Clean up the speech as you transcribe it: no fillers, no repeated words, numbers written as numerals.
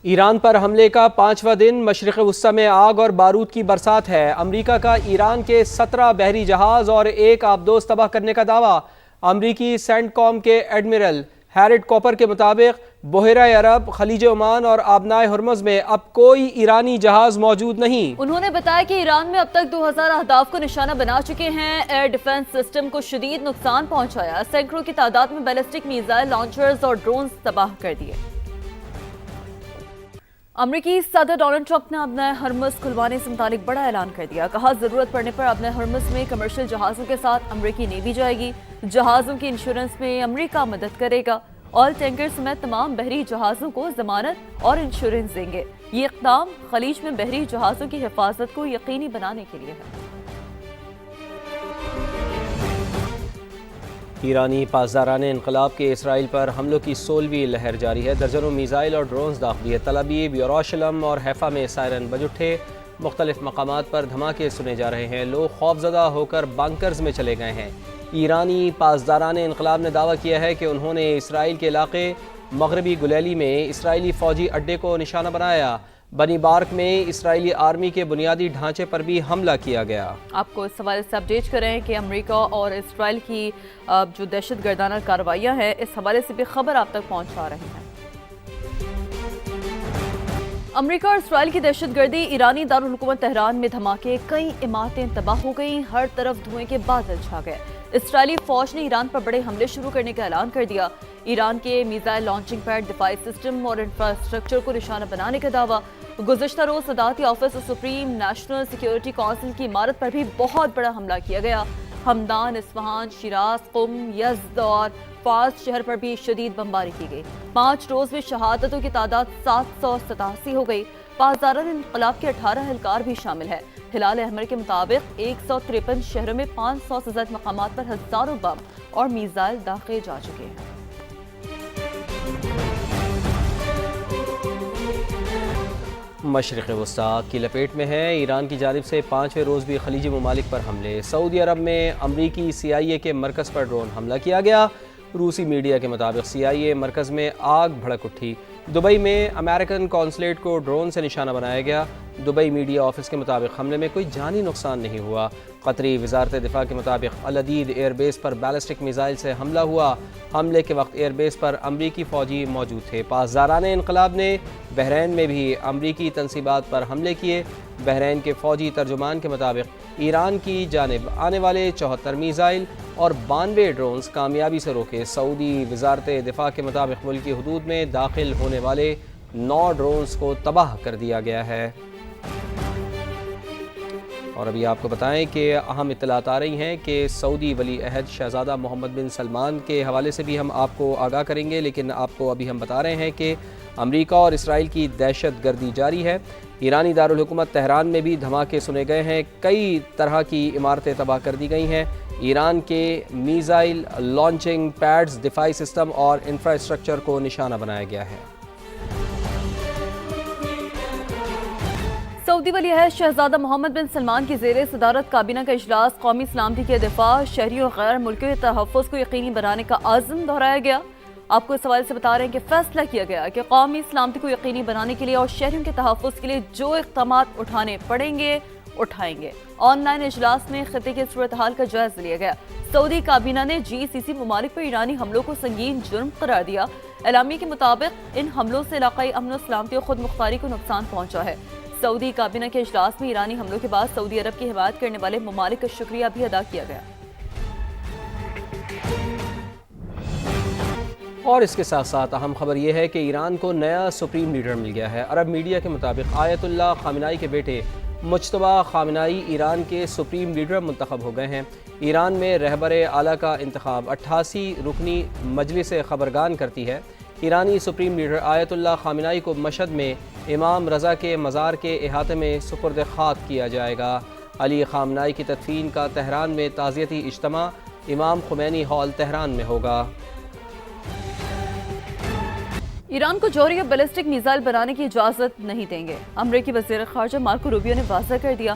ایران پر حملے کا 5واں دن مشرق وسطی میں آگ اور بارود کی برسات ہے۔ امریکہ کا ایران کے 17 بحری جہاز اور ایک آبدوز تباہ کرنے کا دعویٰ۔ امریکی سینٹ کام کے ایڈمرل ہیرڈ کوپر کے مطابق بحیرہ عرب، خلیج عمان اور آبنائے ہرمز میں اب کوئی ایرانی جہاز موجود نہیں۔ انہوں نے بتایا کہ ایران میں اب تک 2000 اہداف کو نشانہ بنا چکے ہیں۔ ایئر ڈیفنس سسٹم کو شدید نقصان پہنچایا، سینکڑوں کی تعداد میں بیلسٹک میزائل لانچرز اور ڈرونز تباہ کر دیے۔ امریکی صدر ڈونلڈ ٹرمپ نے ابنائے ہرمز کھلوانے سے متعلق بڑا اعلان کر دیا۔ کہا ضرورت پڑنے پر ابنائے ہرمز میں کمرشل جہازوں کے ساتھ امریکی نیوی جائے گی۔ جہازوں کی انشورنس میں امریکہ مدد کرے گا۔ آئل ٹینکر سمیت تمام بحری جہازوں کو ضمانت اور انشورنس دیں گے۔ یہ اقدام خلیج میں بحری جہازوں کی حفاظت کو یقینی بنانے کے لیے ہے۔ ایرانی پاسداران انقلاب کے اسرائیل پر حملوں کی 16ویں لہر جاری ہے۔ درجنوں میزائل اور ڈرونز داغ دیے۔ تل ابیب، یروشلم اور حیفا میں سائرن بج اٹھے۔ مختلف مقامات پر دھماکے سنے جا رہے ہیں۔ لوگ خوفزدہ ہو کر بنکرز میں چلے گئے ہیں۔ ایرانی پاسداران انقلاب نے دعویٰ کیا ہے کہ انہوں نے اسرائیل کے علاقے مغربی گلیلی میں اسرائیلی فوجی اڈے کو نشانہ بنایا۔ بنی بارک میں اسرائیلی آرمی کے بنیادی ڈھانچے پر بھی حملہ کیا گیا۔ آپ کو اس حوالے سے اپڈیٹ کریں کہ امریکہ اور اسرائیل کی جو دہشت گردانہ کارروائیاں ہیں، اس حوالے سے بھی خبر آپ تک پہنچا رہے ہیں۔ امریکہ اور اسرائیل کی دہشت گردی، ایرانی دارالحکومت تہران میں دھماکے، کئی عمارتیں تباہ ہو گئیں، ہر طرف دھوئیں کے بادل چھا گئے۔ اسرائیلی فوج نے ایران پر بڑے حملے شروع کرنے کا اعلان کر دیا۔ ایران کے میزائل لانچنگ پیڈ، دفاعی سسٹم اور انفراسٹرکچر کو نشانہ بنانے کا دعویٰ۔ گزشتہ روز صدارتی آفس اور سپریم نیشنل سیکیورٹی کونسل کی عمارت پر بھی بہت بڑا حملہ کیا گیا۔ ہمدان، اصفہان، شیراز، قم، یزد اور فارس شہر پر بھی شدید بمباری کی گئی۔ 5 روز میں شہادتوں کی تعداد 787 ہو گئی۔ پاسداران انقلاب کے 18 اہلکار بھی شامل ہیں۔ ہلال احمر کے مطابق 153 شہروں میں 500 سے زائد مقامات پر ہزاروں بم اور میزائل داغے جا چکے ہیں۔ مشرق وسطی کی لپیٹ میں ہے۔ ایران کی جانب سے 5ویں روز بھی خلیجی ممالک پر حملے۔ سعودی عرب میں امریکی CIA کے مرکز پر ڈرون حملہ کیا گیا۔ روسی میڈیا کے مطابق CIA مرکز میں آگ بھڑک اٹھی۔ دبئی میں امریکن قونصلیٹ کو ڈرون سے نشانہ بنایا گیا۔ دبئی میڈیا آفس کے مطابق حملے میں کوئی جانی نقصان نہیں ہوا۔ قطری وزارت دفاع کے مطابق العدید ایئر بیس پر بیلسٹک میزائل سے حملہ ہوا۔ حملے کے وقت ایئر بیس پر امریکی فوجی موجود تھے۔ پاسداران انقلاب نے بحرین میں بھی امریکی تنصیبات پر حملے کیے۔ بحرین کے فوجی ترجمان کے مطابق ایران کی جانب آنے والے 74 میزائل اور 92 ڈرونز کامیابی سے روکے۔ سعودی وزارت دفاع کے مطابق ملک کی حدود میں داخل ہونے والے 9 ڈرونز کو تباہ کر دیا گیا ہے۔ اور ابھی آپ کو بتائیں کہ اہم اطلاعات آ رہی ہیں کہ سعودی ولی عہد شہزادہ محمد بن سلمان کے حوالے سے بھی ہم آپ کو آگاہ کریں گے، لیکن آپ کو ابھی ہم بتا رہے ہیں کہ امریکہ اور اسرائیل کی دہشت گردی جاری ہے۔ ایرانی دارالحکومت تہران میں بھی دھماکے سنے گئے ہیں، کئی طرح کی عمارتیں تباہ کر دی گئی ہیں۔ ایران کے میزائل لانچنگ پیڈز، دفاعی سسٹم اور انفراسٹرکچر کو نشانہ بنایا گیا ہے۔ سعودی ولی عہد شہزادہ محمد بن سلمان کی زیر صدارت کابینہ کا اجلاس، قومی سلامتی کے دفاع، شہریوں اور غیر ملکیوں کے تحفظ کو یقینی بنانے کا عزم دہرایا گیا۔ آپ کو اس حوالے سے بتا رہے ہیں کہ فیصلہ کیا گیا کہ قومی سلامتی کو یقینی بنانے کے لیے اور شہریوں کے تحفظ کے لیے جو اقدامات اٹھانے پڑیں گے اٹھائیں گے۔ آن لائن اجلاس میں خطے کی صورتحال کا جائزہ لیا گیا۔ سعودی کابینہ نے GCC ممالک پر ایرانی حملوں کو سنگین جرم قرار دیا۔ اعلامیے کے مطابق ان حملوں سے علاقائی امن و سلامتی اور خود مختاری کو نقصان پہنچا ہے۔ سعودی کابینہ کے اجلاس میں ایرانی حملوں کے بعد سعودی عرب کی حمایت کرنے والے ممالک کا شکریہ بھی ادا کیا گیا۔ اور اس کے ساتھ ساتھ اہم خبر یہ ہے کہ ایران کو نیا سپریم لیڈر مل گیا ہے۔ عرب میڈیا کے مطابق آیت اللہ خامنائی کے بیٹے مجتبیٰ خامنائی ایران کے سپریم لیڈر منتخب ہو گئے ہیں۔ ایران میں رہبر اعلیٰ کا انتخاب 88 رکنی مجلس خبرگان کرتی ہے۔ ایرانی سپریم لیڈر آیت اللہ خامنائی کو مشہد میں امام رضا کے مزار کے احاطے میں سپرد خاک کیا جائے گا۔ علی خامنائی کی تدفین کا تہران میں تعزیتی اجتماع امام خمینی ہال تہران میں ہوگا۔ ایران کو جوہری اور بیلسٹک میزائل بنانے کی اجازت نہیں دیں گے۔ امریکی وزیر خارجہ مارکو روبیو نے واضح کر دیا،